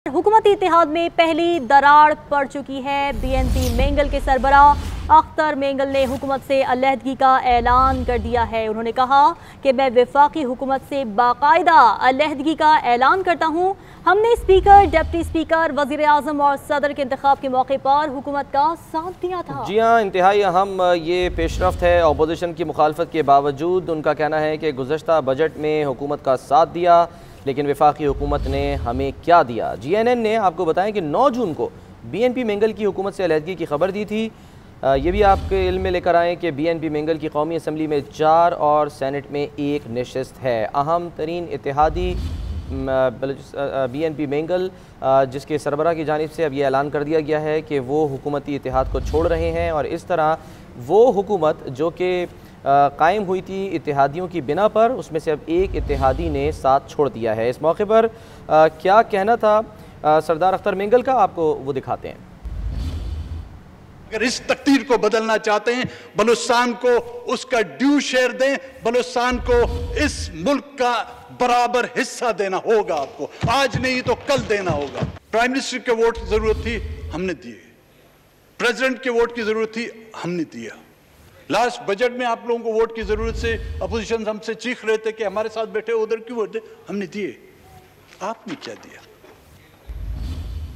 हुकूमती इत्तेहाद में पहली दरार पड़ चुकी है। बीएनपी मेंगल के सरबराह अख्तर मेंगल ने हुकूमत से अलहदगी का ऐलान कर दिया है। उन्होंने कहा कि मैं वफाकी हुकूमत से बाकायदा अलहदगी का ऐलान करता हूँ। हमने स्पीकर, डिप्टी स्पीकर, वज़ीर आज़म और सदर के इंतखाब के मौके पर हुकूमत का साथ दिया था। जी हाँ, इंतहाई अहम ये पेशरफ्त है। अपोजिशन की मुखालफत के बावजूद उनका कहना है कि गुज़श्ता बजट में हुकूमत का साथ दिया, लेकिन वफाकी हुकूमत ने हमें क्या दिया। GNN ने आपको बताया कि 9 जून को BNP मेंगल की हुकूमत से अलहदगी की खबर दी थी। ये भी आपके इल्म में लेकर आएँ कि BNP मेंगल की कौमी असम्बली में 4 और सेनेट में 1 नशस्त है। अहम तरीन इत्तेहादी BNP मेंगल जिसके सरबराह की जानिब से अब ये ऐलान कर दिया गया है कि वो हुकूमती इत्तेहाद को छोड़ रहे हैं और इस तरह वो हुकूमत जो कि कायम हुई थी इत्तेहादियों की बिना पर, उसमें से अब एक इत्तेहादी ने साथ छोड़ दिया है। इस मौके पर क्या कहना था सरदार अख्तर मेंगल का, आपको वो दिखाते हैं। अगर इस तकदीर को बदलना चाहते हैं, बलूचिस्तान को उसका ड्यू शेयर दें, बलूचिस्तान को इस मुल्क का बराबर हिस्सा देना होगा। आपको आज नहीं तो कल देना होगा। प्राइम मिनिस्टर के वोट की जरूरत थी, हमने दिए। प्रेसिडेंट के वोट की जरूरत थी, हमने दिया। लास्ट बजट में आप लोगों को वोट की जरूरत से अपोजिशन हमसे चीख रहे थे कि हमारे साथ बैठे उधर क्यों वोट दे, हमने दिए। आपने क्या दिया?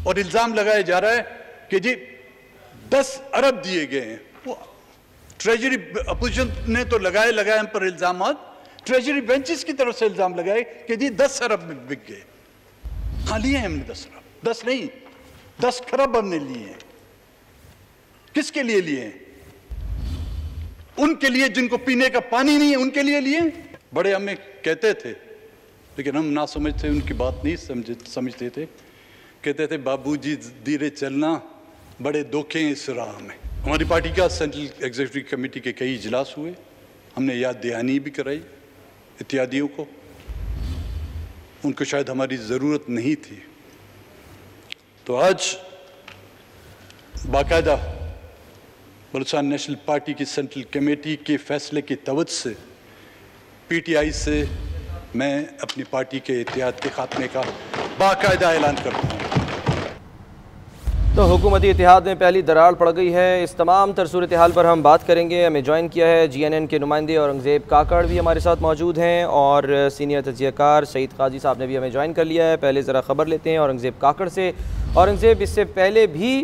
और इल्जाम लगाया जा रहा है कि जी 10 अरब दिए गए हैं। वो ट्रेजरी अपोजिशन ने तो लगाए हम पर इल्जाम, ट्रेजरी बेंचेस की तरफ से इल्जाम लगाए कि जी 10 अरब में बिक गए। हाँ, लिए हैं हमने 10 अरब, 10 नहीं 10 खरब हमने लिए हैं। किसके लिए लिए हैं? उनके लिए जिनको पीने का पानी नहीं है, उनके लिए लिए। बड़े हमें कहते थे, लेकिन हम ना समझते, उनकी बात नहीं समझते थे। कहते थे बाबूजी धीरे चलना, बड़े धोखे हैं इस राह में। हमारी पार्टी का सेंट्रल एग्जीक्यूटिव कमेटी के कई इजलास हुए, हमने याद दहानी भी कराई इत्यादियों को। उनको शायद हमारी ज़रूरत नहीं थी। तो आज बाकायदा बलूचिस्तान नेशनल पार्टी की सेंट्रल कमेटी के फैसले की तवज्जो से PTI से मैं अपनी पार्टी के इत्तेहाद के खात्मे का बाकायदा ऐलान करता हूँ। तो हुकूमती इत्तेहाद में पहली दरार पड़ गई है। इस तमाम तर सूरत हाल पर हम बात करेंगे। हमें ज्वाइन किया है GNN के नुमाइंदे औरंगज़ेब काकड़ भी हमारे साथ मौजूद हैं और सीनियर तजियाकार सईद काजी साहब ने भी हमें ज्वाइन कर लिया है। पहले ज़रा ख़बर लेते हैं औरंगज़ेब काकड़ से। औरंगज़ेब, इससे पहले भी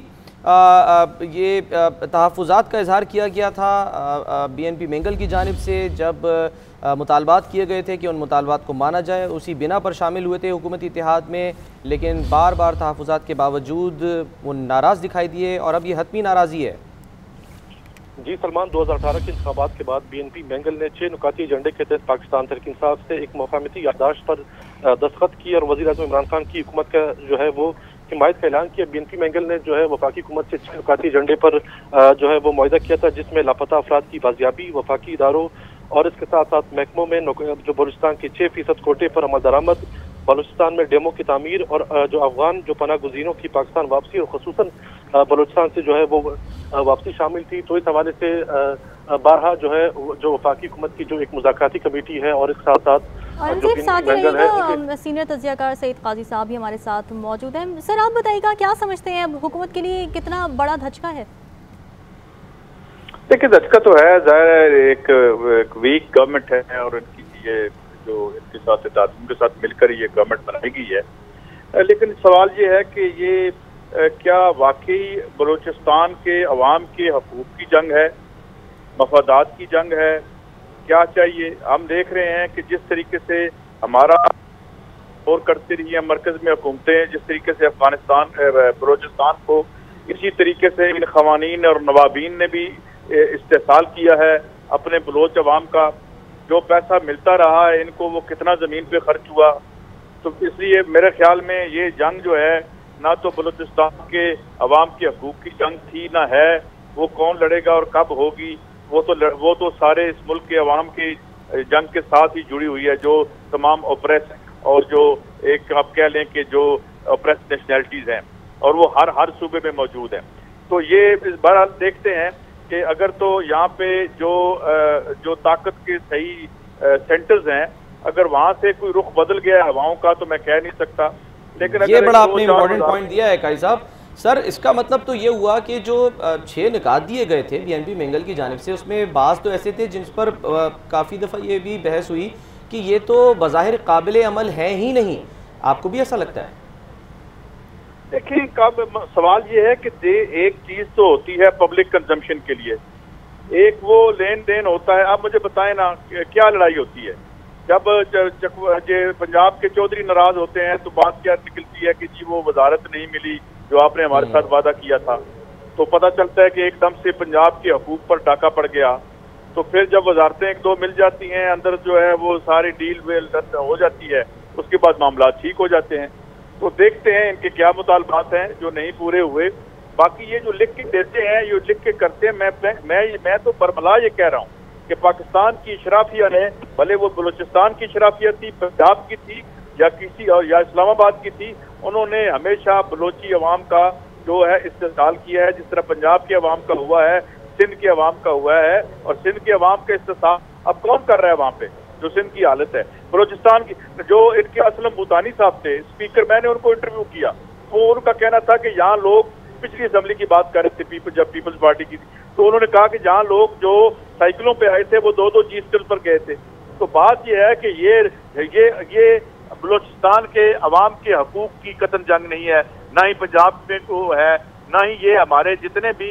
ये तहफ़्फ़ुज़ात का इज़हार किया गया था BNP मेंगल की जानिब से, जब मुतालबात किए गए थे कि उन मुतालबात को माना जाए, उसी बिना पर शामिल हुए थे हुकूमती इत्तेहाद में, लेकिन बार बार तहफ़्फ़ुज़ात के बावजूद वो नाराज़ दिखाई दिए और अब ये हतमी नाराज़ी है। जी सलमान, 2018 के इंतखाबात के बाद BNP मेंगल ने 6 नुकाती एजेंडे के तहत पाकिस्तान तहरीक इंसाफ से एक मफाहमती याददाश्त पर दस्तखत की और वज़ीर आज़म इमरान खान की हुकूमत का जो है वो हिमायत का ऐलान किया। BNP मेंगल ने जो है वफाकी हुकूमत से 6 नुकाती एजेंडे पर जो है वो मुआहिदा किया था, जिसमें लापता अफराद की बाजियाबी, वफाकी इदारों और इसके साथ साथ महकमों में जो बलूचिस्तान के 6% कोटे पर अमल दरामद, बलूचिस्तान में डेमो की तामीर और जो अफगान जो पनाह गुज़ीरों की पाकिस्तान वापसी और ख़ुसूसन बलूचिस्तान से जो है वो वापसी शामिल थी। तो इस हवाले से बारहा जो है जो वफाकी हुकूमत की जो एक मुज़ाकराती कमेटी है और इसके साथ साथ सीनियर तजियाकार सईद काजी साहब भी हमारे साथ मौजूद हैं। सर, आप बताइएगा क्या समझते हैं हुकूमत के लिए कितना बड़ा धचका है? देखिए, धचका तो है, ज़ाहिर एक वीक गवर्नमेंट है और इनकी ये जो इनके साथ इत्तेहादियों के साथ मिलकर ये गवर्नमेंट बनाई गई है। लेकिन सवाल ये है कि ये क्या वाकई बलूचिस्तान के अवाम के हकूक़ की जंग है, मफादात की जंग है? क्या चाहिए? हम देख रहे हैं कि जिस तरीके से हमारा और करती रही है मरकज में हुकूमतें, जिस तरीके से अफगानिस्तान बलूचिस्तान को इसी तरीके से इन खवानीन और नवाबीन ने भी इस्तेसाल किया है अपने बलोच अवाम का। जो पैसा मिलता रहा है इनको, वो कितना ज़मीन पे खर्च हुआ। तो इसलिए मेरे ख्याल में ये जंग जो है, ना तो बलूचिस्तान के अवाम के हकूक़ की जंग थी, ना है। वो कौन लड़ेगा और कब होगी, वो तो सारे इस मुल्क के अवाम की जंग के साथ ही जुड़ी हुई है, जो तमाम ओप्रेस और जो एक आप कह लें कि जो ओप्रेस नेशनैलिटीज़ हैं और वो हर सूबे में मौजूद हैं। तो ये इस बार देखते हैं कि अगर तो यहाँ पे जो ताकत के सही सेंटर्स हैं, अगर वहाँ से कोई रुख बदल गया हवाओं का, तो मैं कह नहीं सकता। लेकिन ये बड़ा आपने इम्पोर्टेंट पॉइंट दिया है काई साहब। सर इसका मतलब तो ये हुआ कि जो 6 निकात दिए गए थे बीएनपी मेंगल की जानिब से, उसमें बाज़ तो ऐसे थे जिन पर काफ़ी दफ़ा ये भी बहस हुई कि ये तो बज़ाहिर काबिल अमल है ही नहीं। आपको भी ऐसा लगता है? देखिए, सवाल ये है कि एक चीज तो होती है पब्लिक कंजम्पशन के लिए, एक वो लेन देन होता है। आप मुझे बताएं ना क्या लड़ाई होती है जब पंजाब के चौधरी नाराज होते हैं तो बात क्या निकलती है कि जी वो वजारत नहीं मिली जो आपने हमारे साथ वादा किया था। तो पता चलता है कि एकदम से पंजाब के हकूक पर डाका पड़ गया। तो फिर जब वजारतें एक दो मिल जाती हैं, अंदर जो है वो सारी डील वेल हो जाती है, उसके बाद मामला ठीक हो जाते हैं। तो देखते हैं इनके क्या मुतालबात हैं जो नहीं पूरे हुए। बाकी ये जो लिख के देते हैं, ये लिख के करते हैं। मैं तो बरमला ये कह रहा हूँ कि पाकिस्तान की शराफिया ने, भले वो बलूचिस्तान की शराफिया थी, पंजाब की थी या इस्लामाबाद की थी, उन्होंने हमेशा बलोची अवाम का जो है इस्तेसाल किया है, जिस तरह पंजाब के अवाम का हुआ है, सिंध के अवाम का हुआ है। और सिंध के अवाम का इस्तेसाल अब कौन कर रहा है वहाँ पे, जो सिंध की हालत है। बलूचिस्तान की जो इनके असलम भूतानी साहब थे स्पीकर, मैंने उनको इंटरव्यू किया, वो उनका कहना था कि यहाँ लोग पिछली असेंबली की बात कर रहे थे जब पीपल्स पार्टी की थी, तो उन्होंने कहा कि जहाँ लोग जो साइकिलों पे आए थे वो 2-2 जी पर गए थे। तो बात यह है कि ये बलूचिस्तान के अवाम के हकूक की कतन जंग नहीं है, ना ही पंजाब में को है, ना ही ये हमारे जितने भी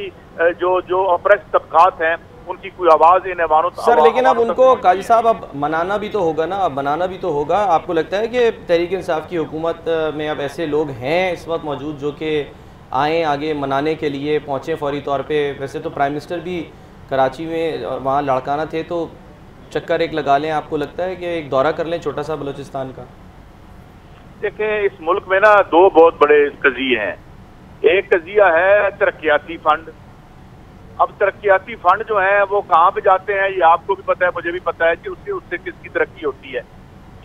जो अप्रेस तबकात हैं उनकी कोई आवाज इन अवानों। सर लेकिन अब उनको काजी साहब अब मनाना भी तो होगा ना, अब मनाना भी तो होगा। आपको लगता है कि तहरीक इंसाफ की हुकूमत में अब ऐसे लोग हैं इस वक्त मौजूद जो कि आएँ आगे मनाने के लिए पहुँचें फौरी तौर पे? वैसे तो प्राइम मिनिस्टर भी कराची में वहाँ लड़काना थे, तो चक्कर एक लगा लें। आपको लगता है कि एक दौरा कर लें छोटा सा बलूचिस्तान का? देखें, इस मुल्क में ना 2 बहुत बड़े कज़िये हैं। एक कज़िया है तरक्याती फंड। अब तरक्याती फंड जो है वो कहाँ पे जाते हैं ये आपको भी पता है, मुझे भी पता है कि उससे किसकी तरक्की होती है,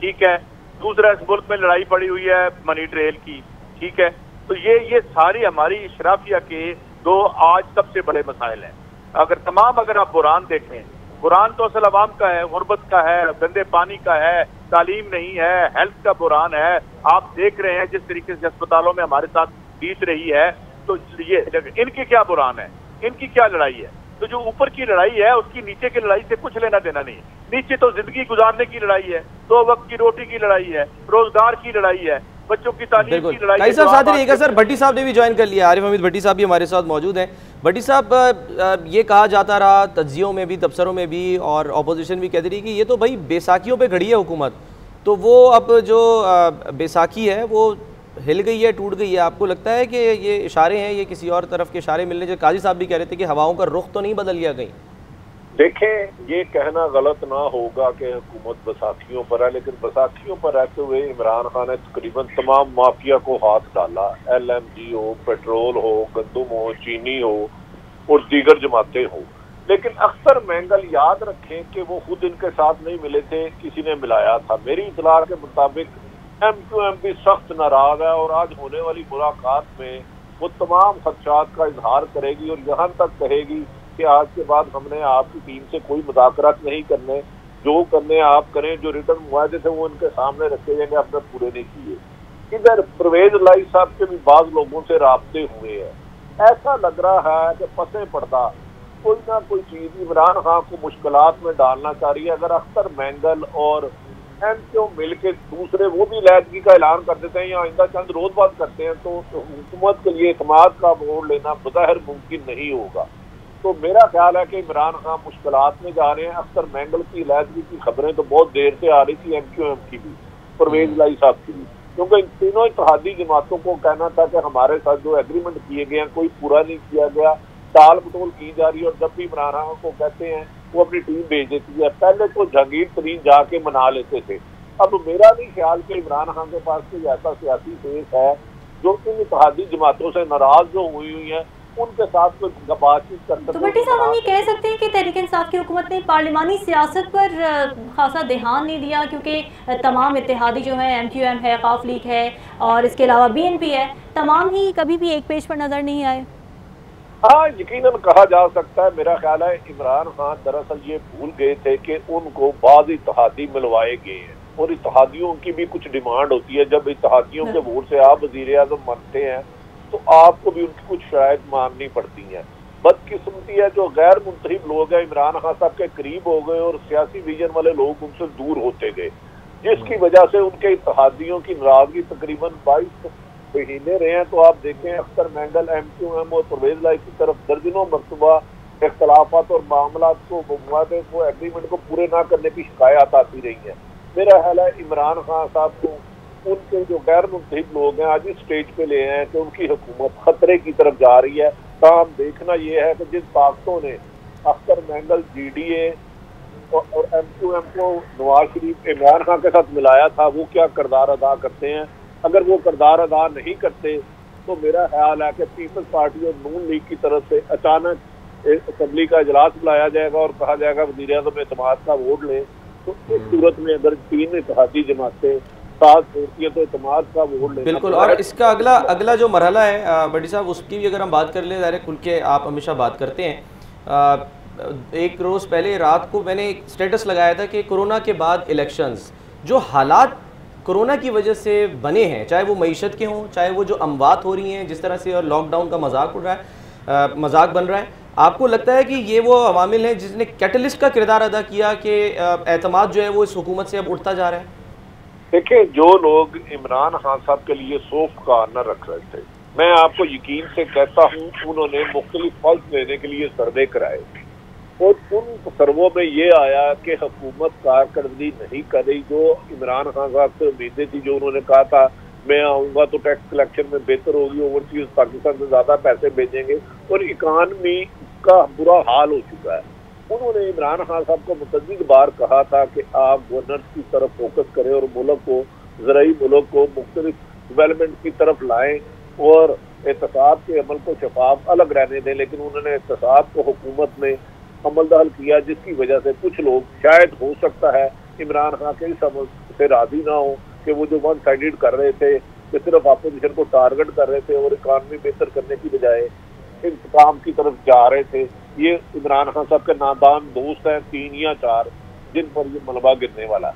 ठीक है। दूसरा, इस मुल्क में लड़ाई पड़ी हुई है मनी ट्रेल की, ठीक है। तो ये सारी हमारी शराफिया के 2 आज सबसे बड़े मसाइल हैं। अगर आप बुरान देखें, बुरान तो असल अवाम का है, गुर्बत का है, गंदे पानी का है, तालीम नहीं है, हेल्थ का बुरान है। आप देख रहे हैं जिस तरीके से अस्पतालों में हमारे साथ बीत रही है। तो ये इनके क्या बुरान है, इनकी क्या लड़ाई है? तो जो ऊपर की लड़ाई है उसकी नीचे की लड़ाई से कुछ लेना देना नहीं। नीचे तो जिंदगी गुजारने की लड़ाई है, 2 वक्त की रोटी की लड़ाई है, रोजगार की लड़ाई है, बच्चों की तालीम की लड़ाई है। सर भट्टी साहब ने भी ज्वाइन कर लिया, आरिफ हमीद भट्टी साहब भी हमारे साथ मौजूद हैं। भट्टी साहब, ये कहा जाता रहा तज्जियों में भी, तबसरों में भी, और अपोजिशन भी कहती रही कि ये तो भाई बैसाखियों पे खड़ी है हुकूमत, तो वो अब जो बैसाखी है वो हिल गई है, टूट गई है। आपको लगता है कि ये इशारे हैं, ये किसी और तरफ के इशारे मिलने? जो काजी साहब भी कह रहे थे कि हवाओं का रुख तो नहीं बदल गया कहीं? देखें, ये कहना गलत ना होगा कि हुकूमत बैसाखियों पर है, लेकिन बैसाखियों पर रहते हुए इमरान खान ने तकरीबन तमाम माफिया को हाथ डाला। LMG हो, पेट्रोल हो, गंदम हो, चीनी हो और दीगर जमातें हो। लेकिन अख्तर मेंगल याद रखें कि वो खुद इनके साथ नहीं मिले थे, किसी ने मिलाया था। मेरी इतला के मुताबिक MQM भी सख्त नाराज है और आज होने वाली मुलाकात में वो तमाम खदशात का इजहार करेगी और यहाँ तक कहेगी कि आज के बाद हमने आपकी टीम से कोई मुदाकरात नहीं करने, जो करने आप करें। जो रिटर्न मुआहदे थे वो इनके सामने रखे जाएंगे, आपने पूरे नहीं किए। इधर परवेज लाई साहब के भी बाज लोगों से राब्ते हुए हैं। ऐसा लग रहा है कि पसे पर्दा कोई ना कोई चीज इमरान खान को मुश्किलात में डालना चाह रही है। अगर अख्तर मेंगल और MQM मिल के दूसरे वो भी लैदगी का ऐलान कर देते हैं या आइंदा चंद रोज बाद करते हैं, तो हुकूमत के लिए इत्मीनान का मोड़ लेना बज़ाहिर मुमकिन नहीं होगा। तो मेरा ख्याल है कि इमरान खान मुश्किलात में जा रहे हैं। अख्तर मेंगल की लैदगी की खबरें तो बहुत देर से आ रही थी, MQM की भी, परवेज लाई साहब की भी, क्योंकि इन तीनों इत्तेहादी जमातों को कहना था कि हमारे साथ जो एग्रीमेंट किए गए हैं कोई पूरा नहीं किया गया, टाल मटोल की जा रही है। और जब भी इमरान खान को कहते हैं वो अपनी टीम भेज देती है। पहले तो जहांगीर तरीन जाके मना लेते थे। अब मेरा नहीं ख्याल कि इमरान खान के पास कोई ऐसा सियासी फेस है जो इन इत्तेहादी जमातों से नाराज जो हुई है उनके साथ कोई बातचीत कर सकते। तो भट्टी साहब, हम ये कह सकते हैं कि तहरीक इंसाफ की हुकूमत ने पार्लिमानी सियासत पर खासा ध्यान नहीं दिया, क्योंकि तमाम इत्तेहादी जो है, MQM है, काफ लीग है और इसके अलावा BNP है, तमाम ही कभी भी एक पेज पर नजर नहीं आए। हाँ, यकीनन कहा जा सकता है। मेरा ख्याल है इमरान खान दरअसल ये भूल गए थे कि उनको बाद इत्तेहादी मिलवाए गए हैं। और इत्तेहादियों की भी कुछ डिमांड होती है। जब इत्तेहादियों के वोट से आप वजीर आज़म बनते हैं तो आपको भी उनकी कुछ शराइत माननी पड़ती हैं। बदकिस्मती है जो गैर मुंतखब लोग हैं इमरान खान साहब के करीब हो गए और सियासी विजन वाले लोग उनसे दूर होते गए, जिसकी वजह से उनके इत्तेहादियों की नाराजगी तकरीबन 22 महीने रहे हैं। तो आप देखें अख्तर मेंगल MQM और परवेज लाई की तरफ दर्जनों मरतबा इख्तलाफात और मामला को एग्रीमेंट को पूरे ना करने की शिकायत आती रही है। मेरा ख्याल है इमरान खान साहब को उनके जो गैर मुंतखब लोग हैं आज इस स्टेज पे ले आए हैं कि उनकी हुकूमत खतरे की तरफ जा रही है। काम देखना यह है कि जिन ताकतों ने अख्तर मेंगल GDA और MQM को नवाज शरीफ इमरान खान के साथ मिलाया था वो क्या किरदार अदा करते हैं। अगर वो किरदार अदा नहीं करते तो मेरा ख्याल है कि पीपल्स पार्टी और नून लीग की तरफ से अचानक असम्बली का इजलास बुलाया जाएगा और कहा जाएगा वज़ीर आज़म एतमाद का वोट लें। तो इस सूरत में अगर 3 इत्तेहादी जमातें साथ होती है तो एतमाद का वोट लेना। बिल्कुल। और इसका अगला जो मरहला है बड़ी साहब, उसकी भी अगर हम बात कर लें, ज़ाहिर खुल के आप हमेशा बात करते हैं। एक रोज़ पहले रात को मैंने एक स्टेटस लगाया था कि कोरोना के बाद इलेक्शंस, जो हालात कोरोना की वजह से बने हैं, चाहे वो मईशत के हों, चाहे वो जो अमवात हो रही हैं जिस तरह से, और लॉकडाउन का मजाक उड़ रहा है, मजाक बन रहा है, आपको लगता है कि ये वो अवामिल हैं जिसने कैटलिस्ट का किरदार अदा किया कि एतमाद जो है वो इस हुकूमत से अब उठता जा रहा है? देखिए, जो लोग इमरान खान साहब के लिए सॉफ्ट कॉर्नर रख रहे थे, मैं आपको यकीन से कहता हूँ उन्होंने मुख्तलिफ फल्स लेने के लिए सर्वे कराए और उन सर्वों में ये आया कि हुकूमत कारकर्दगी नहीं कर रही। जो इमरान खान साहब से उम्मीदें थी, जो उन्होंने कहा था मैं आऊँगा तो टैक्स कलेक्शन में बेहतर होगी, ओवरसीज पाकिस्तान से ज़्यादा पैसे भेजेंगे, और इकानमी का बुरा हाल हो चुका है। उन्होंने इमरान खान साहब को मुतअद्दिद बार कहा था कि आप गवर्नर्स की तरफ फोकस करें और मुल्क को, ज़राई मुल्क को मुख्तलिफ डेवलपमेंट की तरफ लाएं और एहतसाब के अमल को शफाफ अलग रहने दें। लेकिन उन्होंने एहतसाब को हुकूमत में अमल दखल किया, जिसकी वजह से कुछ लोग शायद हो सकता है इमरान खान के इस अमल से राजी ना हो कि वो जो वन साइडेड कर रहे थे कि सिर्फ अपोजिशन को टारगेट कर रहे थे और इकानमी बेहतर करने की बजाय इंतकाम की तरफ जा रहे थे। ये इमरान खान साहब के नादान दोस्त हैं 3 या 4 जिन पर ये मलबा गिरने वाला है।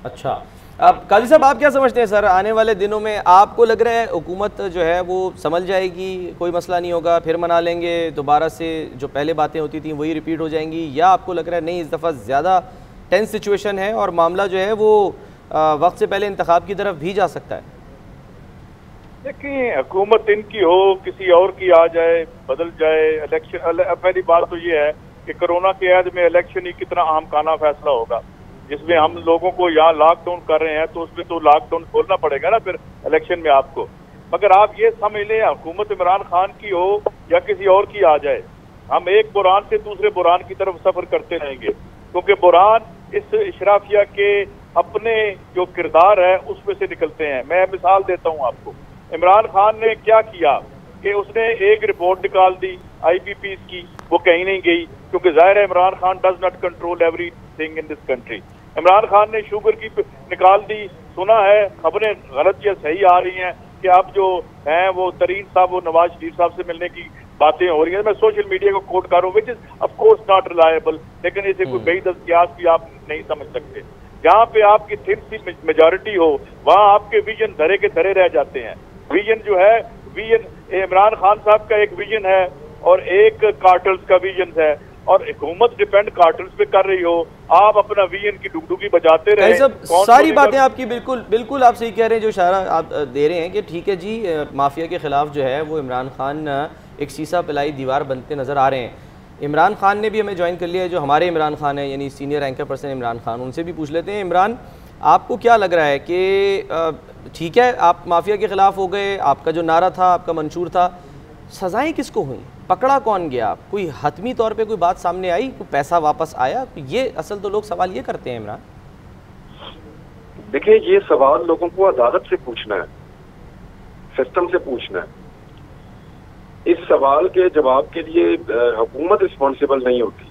अच्छा, अब काजी साहब आप क्या समझते हैं सर, आने वाले दिनों में आपको लग रहा है हुकूमत जो है वो संभल जाएगी, कोई मसला नहीं होगा, फिर मना लेंगे, दोबारा से जो पहले बातें होती थी वही रिपीट हो जाएंगी, या आपको लग रहा है नहीं इस दफ़ा ज़्यादा टेंस सिचुएशन है और मामला जो है वो वक्त से पहले इंतखाब की तरफ भी जा सकता है? देखिए, हुकूमत इनकी हो किसी और की आ जाए, बदल जाए, इलेक्शन, पहली बात तो ये है कि कोरोना के ऐद में इलेक्शन ही कितना आम खाना फैसला होगा, जिसमें हम लोगों को यहाँ लॉकडाउन कर रहे हैं तो उसमें तो लॉकडाउन खोलना पड़ेगा ना फिर इलेक्शन में आपको। मगर आप ये समझ लें, हुकूमत इमरान खान की हो या किसी और की आ जाए, हम एक बुरान से दूसरे बुरान की तरफ सफर करते रहेंगे, क्योंकि बुरान इस इशराफिया के अपने जो किरदार है उसमें से निकलते हैं। मैं मिसाल देता हूँ आपको, इमरान खान ने क्या किया कि उसने एक रिपोर्ट निकाल दी IPPs की, वो कहीं नहीं गई, क्योंकि जाहिर है Imran Khan does not control everything in this country. Imran Khan ने शुगर की निकाल दी, सुना है खबरें गलत या सही आ रही हैं कि अब जो हैं वो तरीन साहब, वो नवाज शरीफ साहब से मिलने की बातें हो रही हैं। मैं सोशल मीडिया को कोट कर रहा हूँ, which is of course not reliable, लेकिन इसे कोई बेहद कियास भी आप नहीं समझ सकते। जहाँ पे आपकी थिन सी मेजॉरिटी हो वहाँ आपके विजन धरे के धरे रह जाते हैं। विजन जो है, विजन इमरान खान साहब का एक विजन है और एक कार्टल्स का विजन है, और हुकूमत डिपेंड कार्टल्स पे कर रही हो, आप अपना विजन की डुगडुगी बजाते रहे। सारी बातें आपकी बिल्कुल आप सही कह रहे हैं, जो इशारा आप दे रहे हैं कि ठीक है जी, माफिया के खिलाफ जो है वो इमरान खान एक सीसा पिलाई दीवार बनते नजर आ रहे हैं। इमरान खान ने भी हमें ज्वाइन कर लिया है, जो हमारे इमरान खान है यानी senior anchor person Imran Khan, उनसे भी पूछ लेते हैं। इमरान, आपको क्या लग रहा है कि ठीक है आप माफिया के खिलाफ हो गए, आपका जो नारा था, आपका मंशूर था, सजाएं किसको हुई, पकड़ा कौन गया, कोई हतमी तौर पे कोई बात सामने आई, कोई पैसा वापस आया? ये असल तो लोग सवाल ये करते हैं इमरान। देखिए, ये सवाल लोगों को अदालत से पूछना है, सिस्टम से पूछना है। इस सवाल के जवाब के लिए हुकूमत रिस्पॉन्सिबल नहीं होती।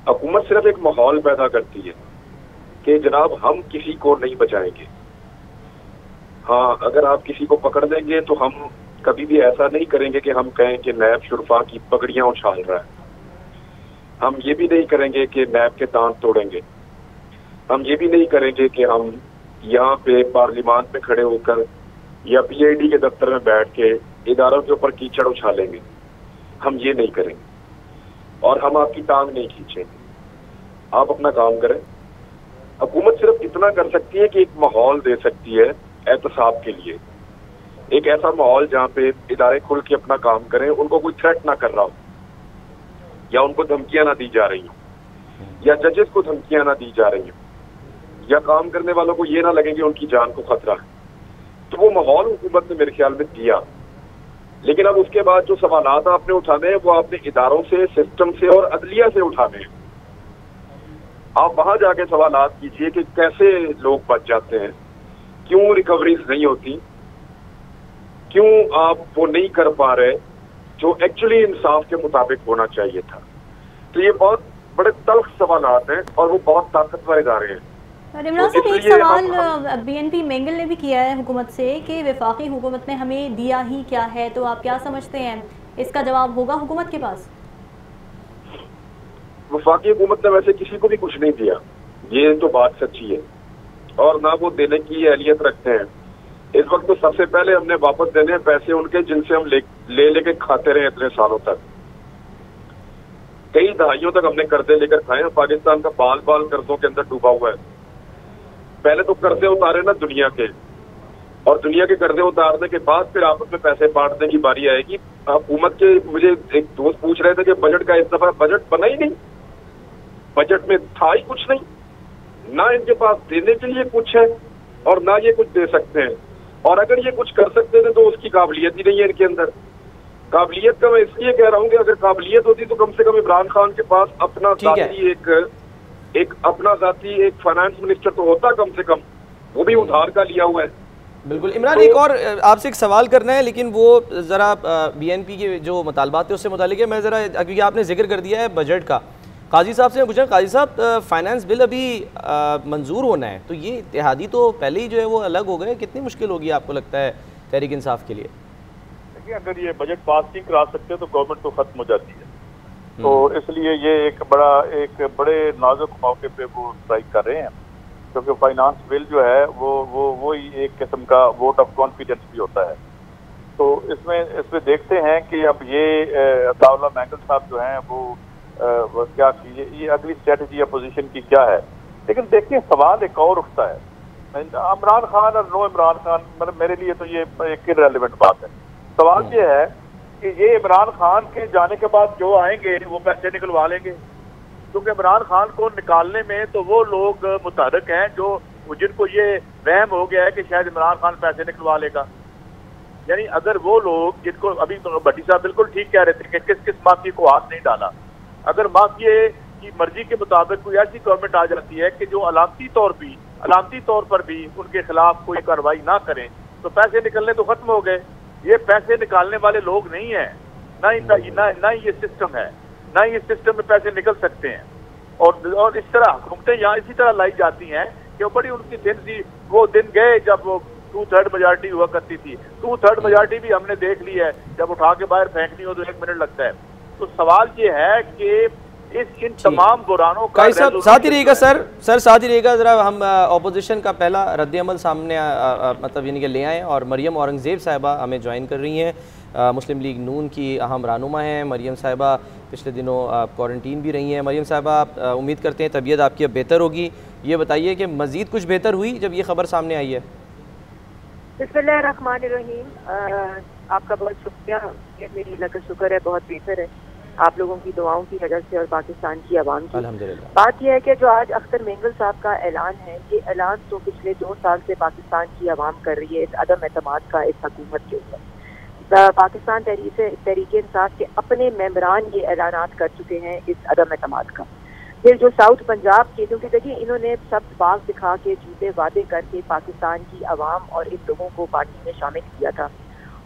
हुकूमत सिर्फ एक माहौल पैदा करती है कि जनाब हम किसी को नहीं बचाएंगे। हाँ, अगर आप किसी को पकड़ लेंगे तो हम कभी भी ऐसा नहीं करेंगे कि हम कहें कि नैब शुरफा की पगड़ियां उछाल रहा है। हम ये भी नहीं करेंगे कि नैब के दांत तोड़ेंगे। हम ये भी नहीं करेंगे कि हम यहाँ पे पार्लियामान में खड़े होकर या PID के दफ्तर में बैठ के इदारों के ऊपर कीचड़ उछालेंगे। हम ये नहीं करेंगे और हम आपकी टांग नहीं खींचेंगे। आप अपना काम करें। हुकूमत सिर्फ इतना कर सकती है कि एक माहौल दे सकती है एहतसाब के लिए, एक ऐसा माहौल जहाँ पे इदारे खुल के अपना काम करें, उनको कोई थ्रेट ना कर रहा हो या उनको धमकियां ना दी जा रही हो या जजेस को धमकियां ना दी जा रही हो या काम करने वालों को ये ना लगे कि उनकी जान को खतरा है। तो वो माहौल हुकूमत ने मेरे ख्याल में दिया, लेकिन अब उसके बाद जो सवालात आपने उठाने हैं वो आपने इदारों से, सिस्टम से और अदलिया से उठाने हैं। आप वहां जाके सवालात कीजिए कि कैसे लोग बच जाते हैं, क्यों रिकवरीज नहीं होती, क्यों आप वो नहीं कर पा रहे जो एक्चुअली इंसाफ के मुताबिक होना चाहिए था। तो ये बहुत बड़े तल्ख सवालात हैं और वो बहुत ताकतवर इदारे हैं। इमरान साहब, एक सवाल BNP मेंगल ने भी किया है हुकूमत से कि वफाकी हुकूमत ने हमें दिया ही क्या है, तो आप क्या समझते हैं इसका जवाब होगा हुकूमत के पास? वफाकी हुकूमत ने वैसे किसी को भी कुछ नहीं दिया, ये तो बात सच्ची है, और ना वो देने की अहलियत रखते हैं। इस वक्त तो सबसे पहले हमने वापस देने हैं पैसे उनके जिनसे हम लेके खाते रहे इतने सालों तक। कई दहाइयों तक हमने कर्जे लेकर खाए हैं। पाकिस्तान का बाल बाल कर्जों के अंदर डूबा हुआ है। पहले तो कर्जे उतारे ना दुनिया के, और दुनिया के कर्जे उतारने के बाद फिर आपस में पैसे बांटने की बारी आएगी। हुकूमत के, मुझे एक दोस्त पूछ रहे थे कि बजट का इस दफा बजट बना ही नहीं, बजट में था ही कुछ नहीं, ना इनके पास देने के लिए कुछ है और ना ये कुछ दे सकते हैं। और अगर ये कुछ कर सकते थे तो उसकी काबिलियत ही नहीं है इनके अंदर। काबिलियत का मैं इसलिए कह रहा हूँ कि अगर काबिलियत होती तो कम से कम इमरान खान के पास अपना जाती एक फाइनेंस मिनिस्टर तो होता कम से कम, वो भी उधार का लिया हुआ है। बिल्कुल इमरान, एक और आपसे एक सवाल करना है, लेकिन वो ज़रा BNP के जो मुतालबात थे उससे मुतालिक है। मैं ज़रा, क्योंकि आपने जिक्र कर दिया है बजट का, काजी साहब से पूछा, काजी साहब फाइनेंस बिल अभी मंजूर होना है, तो ये इत्तेहादी तो पहले ही जो है वो अलग हो गए, कितनी मुश्किल होगी आपको लगता है तहरीक इंसाफ के लिए? देखिए, अगर ये बजट पास नहीं करा सकते तो गवर्नमेंट तो खत्म हो जाती है। तो इसलिए ये एक बड़े नाजुक मौके पे वो स्ट्राइक कर रहे हैं, क्योंकि फाइनेंस बिल जो है वो ही एक किस्म का वोट ऑफ कॉन्फिडेंस भी होता है। तो इसमें देखते हैं कि अब ये अताउल्लाह मेंगल साहब जो हैं वो क्या कीजिए, ये अगली स्ट्रेटजी अपोजिशन की क्या है। लेकिन देखिए, सवाल एक और उठता है, इमरान खान और नो इमरान खान, मतलब मेरे लिए तो ये एक इररिलेवेंट बात है। सवाल ये है कि ये इमरान खान के जाने के बाद जो आएंगे वो पैसे निकलवा लेंगे, क्योंकि इमरान खान को निकालने में तो वो लोग मुतहरक हैं जो जिनको ये वहम हो गया है कि शायद इमरान खान पैसे निकलवा लेगा। यानी अगर वो लोग जिनको अभी तो भट्टी साहब बिल्कुल ठीक कह रहे थे कि किस किस माफिया को हाथ नहीं डाला, अगर माफिया की मर्जी के मुताबिक कोई ऐसी गवर्नमेंट आ जाती है कि जो अलामती तौर पर भी उनके खिलाफ कोई कार्रवाई ना करें, तो पैसे निकलने तो खत्म हो गए। ये पैसे निकालने वाले लोग नहीं है, ना ये सिस्टम है, ना ये सिस्टम में पैसे निकल सकते हैं। और इस तरह हुकूमतें यहाँ इसी तरह लाई जाती हैं कि बड़ी उनकी वो दिन गए जब वो 2/3 मेजॉरिटी हुआ करती थी। 2/3 मेजॉरिटी भी हमने देख ली है, जब उठा के बाहर फेंकनी हो तो 1 मिनट लगता है। तो सवाल ये है कि इन तमाम बुरानों का साथ ही रहेगा सर साथ ही रहेगा। जरा हम ऑपोजिशन का पहला रद्द-ए-अमल सामने मतलब यानी कि ले आए, और मरियम औरंगज़ेब साहिबा हमें ज्वाइन कर रही हैं। मुस्लिम लीग नून की अहम रहनुमा हैं मरियम साहिबा, पिछले दिनों क्वारंटीन भी रही हैं। मरियम साहिबा, उम्मीद करते हैं तबीयत आपकी अब बेहतर होगी। ये बताइए कि मज़ीद कुछ बेहतर हुई जब ये खबर सामने आई है? बिस्मिल्लाहिर्रहमानिर्रहीम, आपका बहुत शुक्रिया। मेरी अल्लाह का शुक्र है, बहुत बेहतर है आप लोगों की दुआओं की वजह से और पाकिस्तान की आवाम की। अल्हम्दुलिल्लाह। बात यह है कि जो आज अख्तर मेंगल साहब का ऐलान है, ये ऐलान तो पिछले 2 साल से पाकिस्तान की आवाम कर रही है इस अदम एतमाद का इस हुकूमत के ऊपर। पाकिस्तान तहरीक इंसाफ के अपने मेंबरान ये ऐलानात कर चुके हैं इस अदम एतमाद का। फिर जो साउथ पंजाब के, क्योंकि देखिए इन्होंने सब बाग दिखा के झूठे वादे करके पाकिस्तान की आवाम और इन लोगों को पार्टी में शामिल किया था,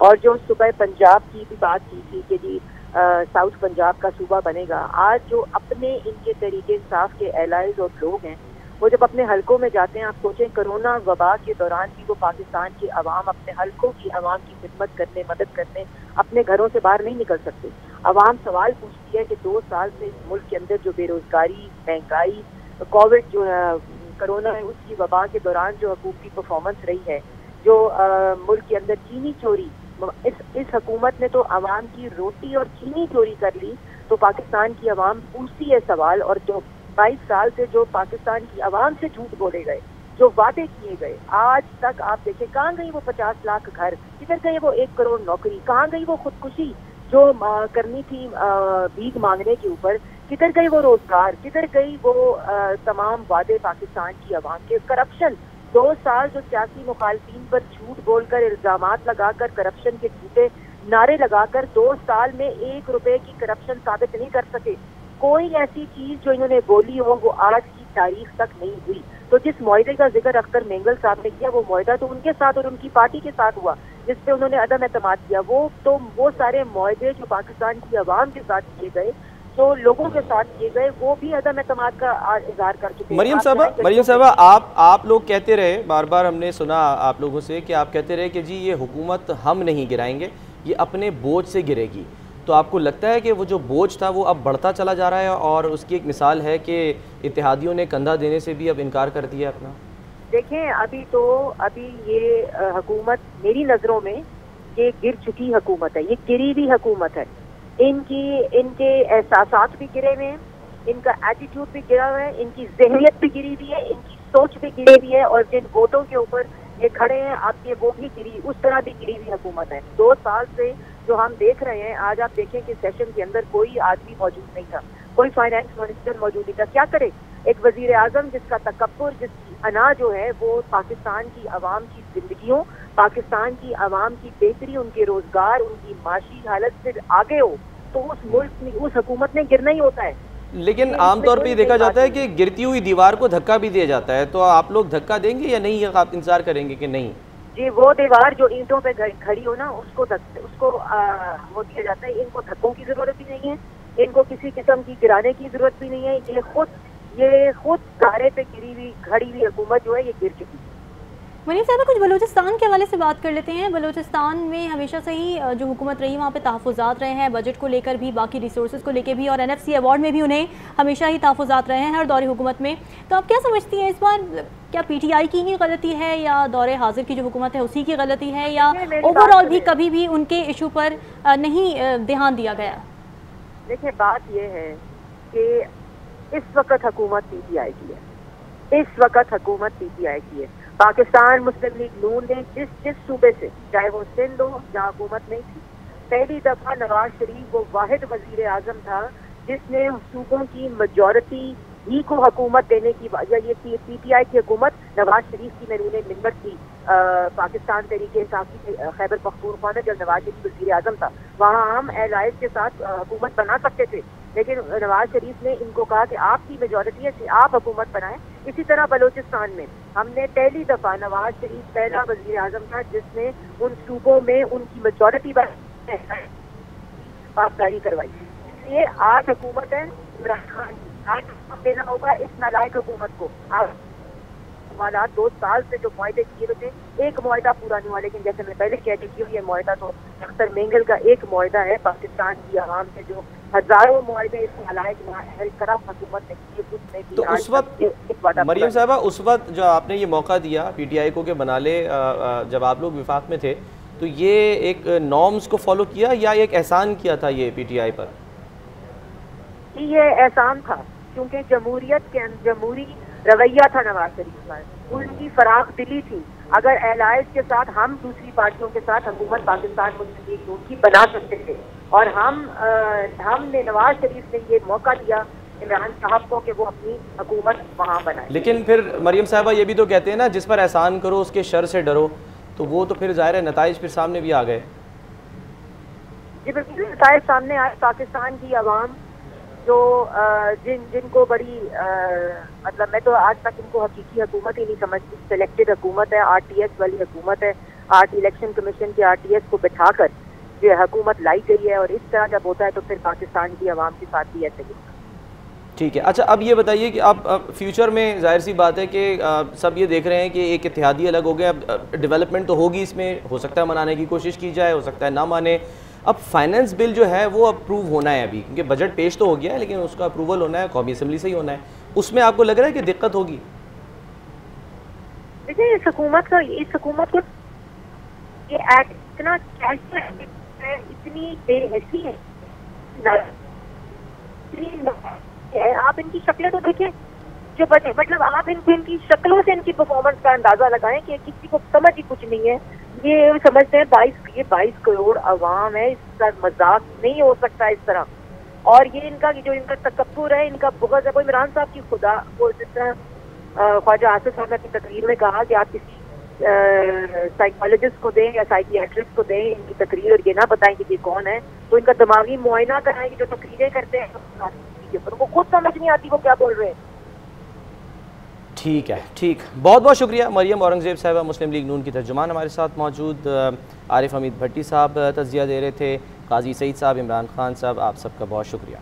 और जो सुबह पंजाब की भी बात की थी कि जी साउथ पंजाब का सूबा बनेगा। आज जो अपने इनके तरीके इंसाफ के एलाइज और लोग हैं, वो जब अपने हलकों में जाते हैं, आप सोचें कोरोना वबा के दौरान भी वो पाकिस्तान की आवाम अपने हलकों की आवाम की खिदमत करने, मदद करने अपने घरों से बाहर नहीं निकल सकते। आवाम सवाल पूछती है कि 2 साल से इस मुल्क के अंदर जो बेरोजगारी, महंगाई, कोविड जो कोरोना उसकी वबा के दौरान जो हुकूमती परफॉर्मेंस रही है, जो मुल्क के अंदर चीनी चोरी, इस हुकूमत ने तो आवाम की रोटी और चीनी चोरी कर ली। तो पाकिस्तान की आवाम पूछती है सवाल, और जो 22 साल से जो पाकिस्तान की आवाम से झूठ बोले गए, जो वादे किए गए, आज तक आप देखें कहाँ गई वो 50 लाख घर, किधर गई वो 1 करोड़ नौकरी, कहाँ गई वो खुदकुशी जो करनी थी भीख मांगने के ऊपर, किधर गई वो रोजगार, किधर गई वो तमाम वादे पाकिस्तान की आवाम के। करप्शन 2 साल जो सियासी मुखालफिन पर झूठ बोलकर, इल्जामात लगाकर, करप्शन के झूठे नारे लगाकर 2 साल में 1 रुपए की करप्शन साबित नहीं कर सके। कोई ऐसी चीज जो इन्होंने बोली हो वो आज की तारीख तक नहीं हुई। तो जिस मुआहदे का जिक्र अख्तर मेंगल साहब ने किया, वो मुआहदा तो उनके साथ और उनकी पार्टी के साथ हुआ जिस पे उन्होंने अदम एतमाद किया। वो सारे मुआहदे जो पाकिस्तान की आवाम के साथ किए गए, जो लोगों के साथ किए गए, वो भी अदम एतमाद का इजहार कर चुके हैं। मरियम साहबा, आप लोग कहते रहे, बार बार हमने सुना आप लोगों से कि आप कहते रहे कि जी ये हुकूमत हम नहीं गिराएंगे, ये अपने बोझ से गिरेगी। तो आपको लगता है कि वो जो बोझ था वो अब बढ़ता चला जा रहा है, और उसकी एक मिसाल है कि इत्तेहादियों ने कंधा देने से भी अब इनकार कर दिया अपना? देखें, अभी ये हुकूमत मेरी नज़रों में ये गिर चुकी हुकूमत है, ये गिरी हुई हुकूमत है। इनके एहसासात भी गिरे हुए हैं, इनका एटीट्यूड भी गिरा हुआ है, इनकी ज़हनियत भी गिरी हुई है, इनकी सोच भी गिरी हुई है, और जिन वोटों के ऊपर ये खड़े हैं आपके, वो भी गिरी, उस तरह भी गिरी हुई हुकूमत है। 2 साल से जो हम देख रहे हैं, आज आप देखें कि सेशन के अंदर कोई आदमी मौजूद नहीं था, कोई फाइनेंस मिनिस्टर मौजूद नहीं था। क्या करे एक वजीर आजम जिसका तकब्बुर, जिसकी अना जो है वो पाकिस्तान की आवाम की जिंदगियों, पाकिस्तान की आवाम की बेहतरी, उनके रोजगार, उनकी माशी हालत से आगे हो, तो उस मुल्क में, उस हुकूमत ने गिरना ही होता है। लेकिन आमतौर पे देखा जाता है कि गिरती हुई दीवार को धक्का भी दिया जाता है, तो आप लोग धक्का देंगे या नहीं, आप इंतजार करेंगे कि नहीं? जी, वो दीवार जो ईंटों पे खड़ी हो ना, उसको वो दिया जाता है। इनको धक्कों की जरूरत भी नहीं है, इनको किसी किस्म की गिराने की जरूरत भी नहीं है। ये खुद सहारे पे खड़ी हुई हुकूमत जो है ये गिर चुकी है। मनीष साहब, कुछ बलूचिस्तान के हवाले से बात कर लेते हैं। बलूचिस्तान में हमेशा से ही जो हुकूमत रही, वहाँ पे तहफ़्फ़ुज़ात रहे हैं, बजट को लेकर भी, बाकी रिसोर्सेज को लेकर भी, और NFC अवार्ड में भी उन्हें हमेशा ही तहफ़्फ़ुज़ात रहे हैं हर दौरे हुकूमत में। तो आप क्या समझती हैं, इस बार क्या PTI की ही गलती है, या दौरे हाजिर की जो हुकूमत है उसी की गलती है, या ओवरऑल भी कभी भी उनके इशू पर नहीं ध्यान दिया गया? देखिए, बात यह है कि इस वक्त हुकूमत PTI की है, इस वक्त हुकूमत PTI की है। पाकिस्तान मुस्लिम लीग नून ने जिस सूबे से, चाहे वो सिंध हो जहाँ हुकूमत नहीं थी, पहली दफा नवाज शरीफ वो वाहिद वजीर आजम था जिसने सूबों की मेजॉरिटी ही को हुकूमत देने की, या ये PTI की हुकूमत नवाज शरीफ की मैरून मिंबर थी। पाकिस्तान तरीके इंसाफी खैबर पख्तूनख्वा में जब नवाज शरीफ वजीर आजम था, वहाँ हम एलाइज के साथ हुकूमत बना सकते थे, लेकिन नवाज शरीफ ने इनको कहा कि आपकी मेजॉरिटी है, आप हुकूमत बनाएं। इसी तरह बलूचिस्तान में हमने पहली दफा, नवाज शरीफ पहला वजीर आजम था जिसने उन सूबों में उनकी मेजॉरिटी पासदारी करवाई। ये आज हुकूमत है इमरान खान, आज देना होगा इस नालायक हुकूमत को। आज 2 साल से जो मुआहदे किए थे, एक मुआहदा पूरा नहीं हुआ, लेकिन जैसे मैं पहले कह चुकी हूँ, ये मुआहदा तो अख्तर मेंगल का एक मुआहदा है। पाकिस्तान की आवाम से जो हजारों मुआहदे इस नालायक हुकूमत ने किए, उसमें भी तो उस वक्त मरियम साहबा, उस वक्त जो आपने ये मौका दिया PTI को कि बना ले, जब आप लोग विफाक में थे, तो ये एक नॉर्म्स को फॉलो किया या एक एहसान किया था ये PTI पर? ये एहसान था, क्योंकि जमहूरी रवैया था नवाज शरीफ का, उनकी फराख दिली थी। अगर एलाइज के साथ, हम दूसरी पार्टियों के साथ हुकूमत पाकिस्तान मुस्लिम लीग नून की बना सकते थे, और हमने नवाज शरीफ ने ये मौका दिया इमरान साहब को कि वो अपनी हुकूमत वहाँ बनाए। लेकिन फिर मरियम साहबा ये भी तो कहते हैं ना, जिस पर एहसान करो उसके शर से डरो, तो वो तो फिर जाहिर है नताइज फिर सामने भी आ गए। जी बिल्कुल, नताइज सामने आए। पाकिस्तान की आवाम जो जिनको बड़ी मतलब, मैं तो आज तक इनको हकीकी हुकूमत ही नहीं समझती, सिलेक्टेड हुकूमत है, RTS वाली हुकूमत है। इलेक्शन कमीशन के RTS को बिठाकर जो हुकूमत लाई गई है, और इस तरह जब होता है तो फिर पाकिस्तान की आवाम के साथ भी ऐसे ही। ठीक है, अच्छा अब ये बताइए कि अब फ्यूचर में जाहिर सी बात है कि सब ये देख रहे हैं कि एक इत्तेहादी अलग हो गया, अब डेवलपमेंट तो होगी, इसमें हो सकता है मनाने की कोशिश की जाए, हो सकता है ना माने। अब फाइनेंस बिल जो है वो अप्रूव होना है अभी, क्योंकि बजट पेश तो हो गया है, लेकिन उसका अप्रूवल होना है, कौमी असम्बली से ही होना है। उसमें आपको लग रहा है कि दिक्कत होगी? देखिए इस हुकूमत को ये एक्ट इतना कैसे है, इतनी बेहसी है, आप इनकी शक्लें तो देखें जो बचे, मतलब आप इनकी शक्लों से इनकी परफॉर्मेंस का अंदाजा लगाएं कि किसी को समझ ही कुछ नहीं है। ये समझते हैं 22 करोड़ अवाम है, इसका मजाक नहीं हो सकता इस तरह। और ये इनका जो इनका तकब्बुर है, इनका बहुत है। इमरान साहब की खुदा वो जिस तरह ख्वाजा आसिफ साहब ने अपनी तकरीर में कहा कि आप किसी साइकोलॉजिस्ट को दें या साइकियाट्रिस्ट को दें इनकी तकरीर और ये ना बताएं कि ये कौन है, तो इनका दिमागी मुआयना कराएं कि जो तकरीरें करते हैं उनको खुद समझ नहीं आती वो क्या बोल रहे हैं। ठीक है, ठीक, बहुत बहुत शुक्रिया मरियम औरंगज़ेब साहिबा, मुस्लिम लीग नून की तर्जुमान हमारे साथ मौजूद। आरिफ हमीद भट्टी साहब तज़किया दे रहे थे, काजी सईद साहब, इमरान खान साहब, आप सबका बहुत शुक्रिया।